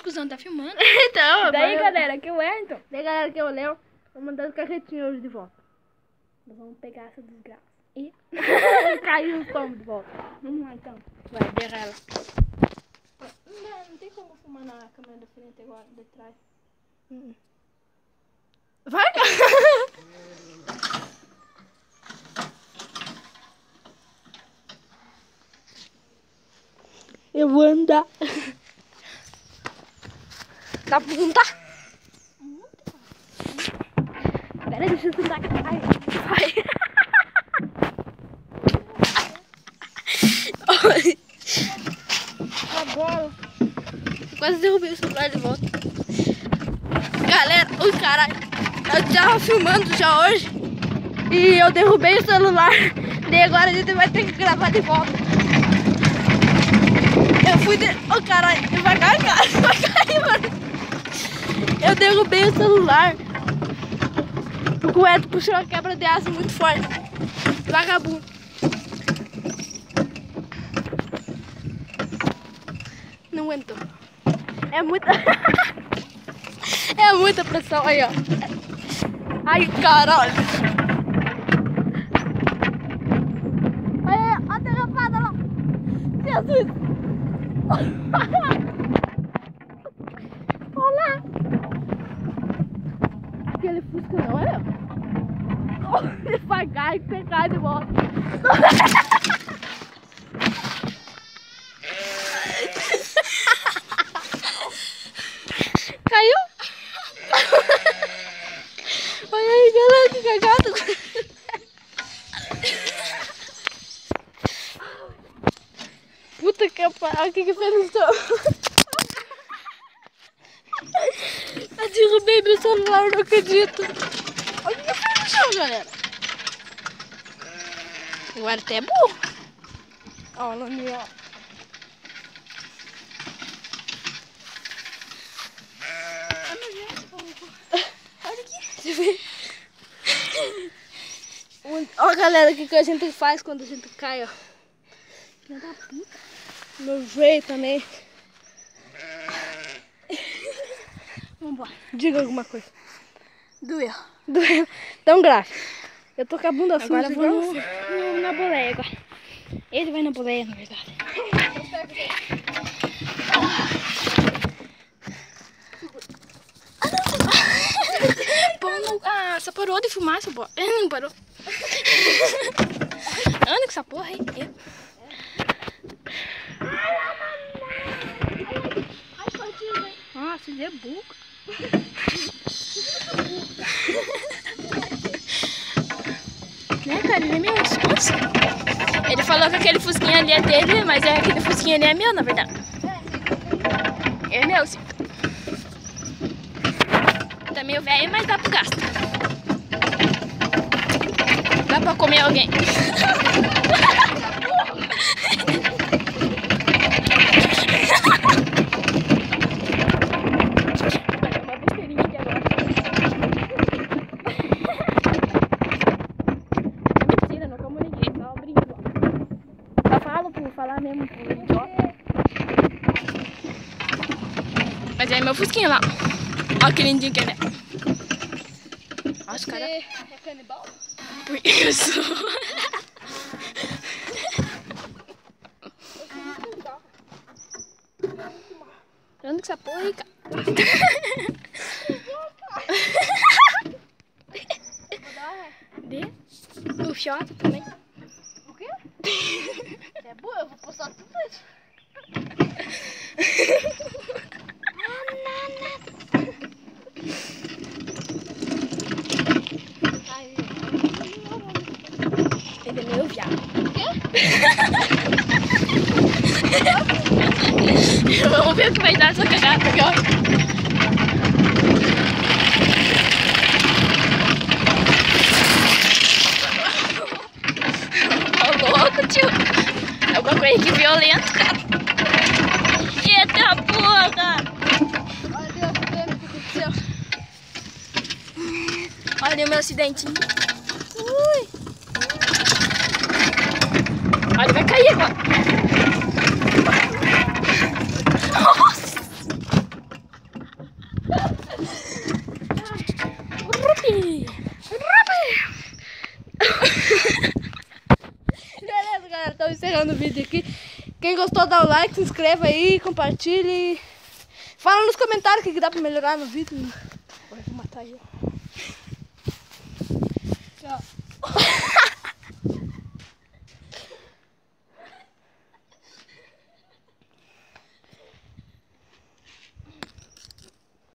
cuzão, tá filmando. Então, Daí, galera, aqui é o Wellington. Daí, galera, aqui é o Léo. Tô mandando carretinha hoje de volta. Nós vamos pegar essa desgraça. E Caiu o tom de volta. vamos lá, então. Vai, derra ela. Não tem como filmar na câmera da frente agora, de trás. Vai, cara. Eu vou andar. Dá pra montar? Pera aí, deixa eu tentar. Vai. Agora. Eu quase derrubei o celular de volta. Galera, oi caralho. Eu tava filmando já hoje. E eu derrubei o celular. Daí agora a gente vai ter que gravar de volta. Eu fui de... Oh caralho, vai cair, cara. Vai cair, mano. Eu derrubei o celular. O Eto puxou a quebra de aço muito forte. Vagabundo. Não aguentou. É muita... é muita pressão. Aí, ó. Ai, caralho. Olha a derrapada lá. Jesus. Olá. Aquele fusca não é? Devagar e pegar de volta. Caiu? Olha aí, galera, que cagado. Puta que pariu, o que fez no chão? Eu derrubei meu celular, não acredito. Olha o que fez no chão, galera. Agora até é burro. Olha ali, ó. Olha aqui. Deixa eu ver. Ó, galera, o que a gente faz quando a gente cai, ó. Filha da puta. Meu joelho também. Vambora. Diga alguma coisa. Doeu. Doeu. Então grave. Eu tô com a bunda suja. Agora eu vou na boleia agora. Ele vai na boleia, na verdade. Ah, você parou de filmar, seu boy? Não parou. Anda com essa porra aí. Nossa, ele é burro. Né, cara? Ele é meu esposo. Ele falou que aquele fusquinha ali é dele, mas aquele fusquinha ali é meu, na verdade. É meu, sim. Tá meio velho, mas dá pro gasto. Dá pra comer alguém. Uma besteirinha aqui agora. É mentira, não como ninguém, só brincando. Só falo por falar mesmo, por idiota. Mas é meu fusquinha lá. Olha que lindinho que ele é. Nossa, cara. É canibal? Por isso. Anda com essa porra aí, cara. Dê. O Fiota também. O quê? É boa, eu vou postar tudo isso. Ele é meu viado. O quê? Vamos ver o que vai dar essa cagada aqui, ó. Tá louco, tio. É alguma coisa que violento, cara. Eita porra! Olha ali o acidente que aconteceu. Olha ali o meu acidentinho. Ui! Olha, vai cair agora. Nossa! gostou, dá o like, se inscreva aí, compartilhe. Fala nos comentários o que dá pra melhorar no vídeo. Vou matar ele. Tchau.